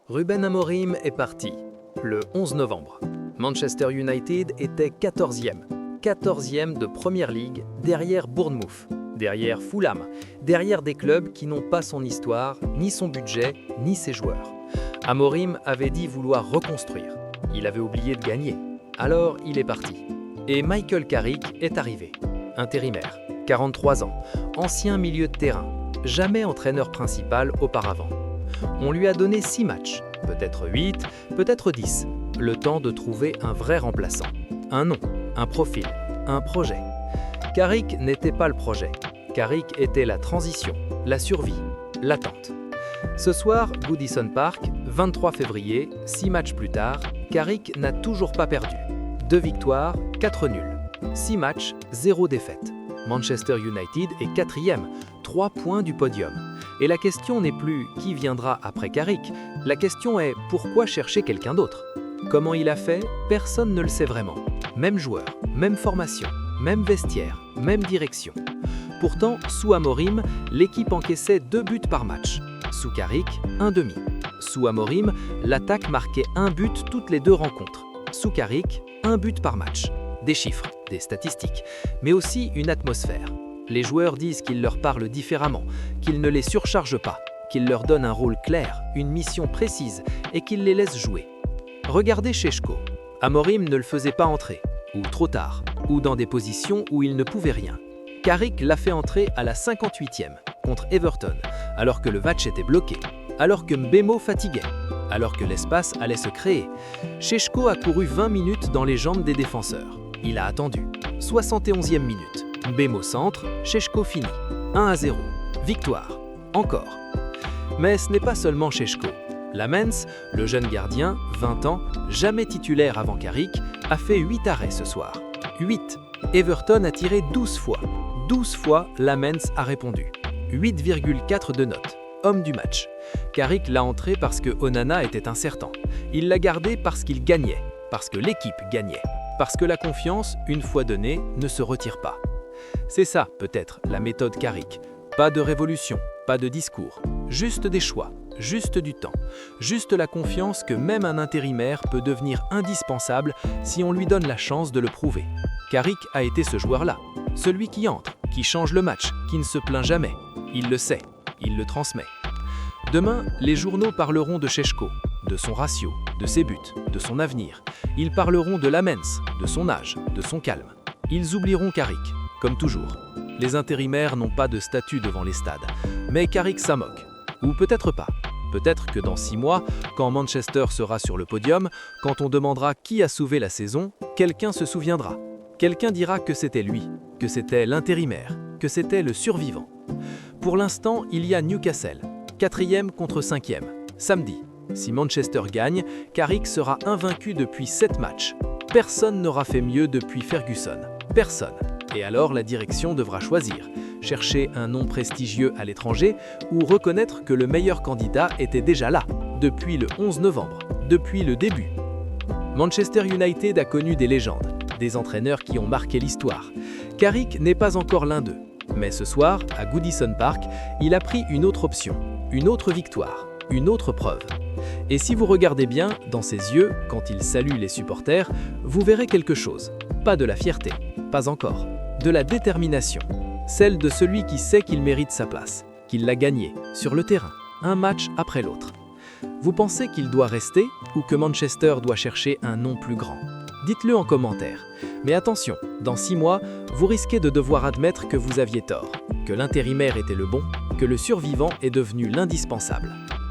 Ruben Amorim est parti, le 11 novembre. Manchester United était 14e de Premier League, derrière Bournemouth, derrière Fulham, derrière des clubs qui n'ont pas son histoire, ni son budget, ni ses joueurs. Amorim avait dit vouloir reconstruire. Il avait oublié de gagner. Alors il est parti. Et Michael Carrick est arrivé. Intérimaire, 43 ans, ancien milieu de terrain, jamais entraîneur principal auparavant. On lui a donné 6 matchs, peut-être 8, peut-être 10, le temps de trouver un vrai remplaçant. Un nom, un profil, un projet. Carrick n'était pas le projet. Carrick était la transition, la survie, l'attente. Ce soir, Goodison Park, 23 février, 6 matchs plus tard, Carrick n'a toujours pas perdu. 2 victoires, 4 nuls. 6 matchs, 0 défaite. Manchester United est 4e, 3 points du podium. Et la question n'est plus qui viendra après Carrick, la question est pourquoi chercher quelqu'un d'autre? Comment il a fait? Personne ne le sait vraiment. Même joueur, même formation, même vestiaire, même direction. Pourtant, sous Amorim, l'équipe encaissait 2 buts par match. Sous Carrick, un demi. Sous Amorim, l'attaque marquait 1 but toutes les 2 rencontres. Sous Carrick, 1 but par match. Des chiffres, des statistiques, mais aussi une atmosphère. Les joueurs disent qu'il leur parle différemment, qu'il ne les surcharge pas, qu'il leur donne un rôle clair, une mission précise et qu'il les laisse jouer. Regardez Šeško. Amorim ne le faisait pas entrer, ou trop tard, ou dans des positions où il ne pouvait rien. Carrick l'a fait entrer à la 58e, contre Everton, alors que le match était bloqué, alors que Mbeumo fatiguait, alors que l'espace allait se créer. Šeško a couru 20 minutes dans les jambes des défenseurs. Il a attendu. 71e minute. Mbeumo centre, Šeško finit. 1-0. Victoire. Encore. Mais ce n'est pas seulement Šeško. Lamens, le jeune gardien, 20 ans, jamais titulaire avant Carrick, a fait 8 arrêts ce soir. 8. Everton a tiré 12 fois. 12 fois, Lamens a répondu. 8,4 de note. Homme du match. Carrick l'a entré parce que Onana était incertain. Il l'a gardé parce qu'il gagnait, parce que l'équipe gagnait, parce que la confiance, une fois donnée, ne se retire pas. C'est ça, peut-être, la méthode Carrick. Pas de révolution, pas de discours, juste des choix, juste du temps, juste la confiance que même un intérimaire peut devenir indispensable si on lui donne la chance de le prouver. Carrick a été ce joueur-là, celui qui entre, qui change le match, qui ne se plaint jamais. Il le sait, il le transmet. Demain, les journaux parleront de Šeško, de son ratio, de ses buts, de son avenir. Ils parleront de Lamens, de son âge, de son calme. Ils oublieront Carrick, comme toujours. Les intérimaires n'ont pas de statut devant les stades, mais Carrick s'en moque. Ou peut-être pas. Peut-être que dans 6 mois, quand Manchester sera sur le podium, quand on demandera qui a sauvé la saison, quelqu'un se souviendra. Quelqu'un dira que c'était lui, que c'était l'intérimaire, que c'était le survivant. Pour l'instant, il y a Newcastle, 4e contre 5e, samedi. Si Manchester gagne, Carrick sera invaincu depuis 7 matchs. Personne n'aura fait mieux depuis Ferguson. Personne. Et alors la direction devra choisir, chercher un nom prestigieux à l'étranger ou reconnaître que le meilleur candidat était déjà là, depuis le 11 novembre, depuis le début. Manchester United a connu des légendes, des entraîneurs qui ont marqué l'histoire. Carrick n'est pas encore l'un d'eux. Mais ce soir, à Goodison Park, il a pris une autre option, une autre victoire, une autre preuve. Et si vous regardez bien, dans ses yeux, quand il salue les supporters, vous verrez quelque chose. Pas de la fierté, pas encore. De la détermination. Celle de celui qui sait qu'il mérite sa place, qu'il l'a gagnée, sur le terrain, un match après l'autre. Vous pensez qu'il doit rester ou que Manchester doit chercher un nom plus grand? Dites-le en commentaire. Mais attention, dans 6 mois, vous risquez de devoir admettre que vous aviez tort, que l'intérimaire était le bon, que le survivant est devenu l'indispensable.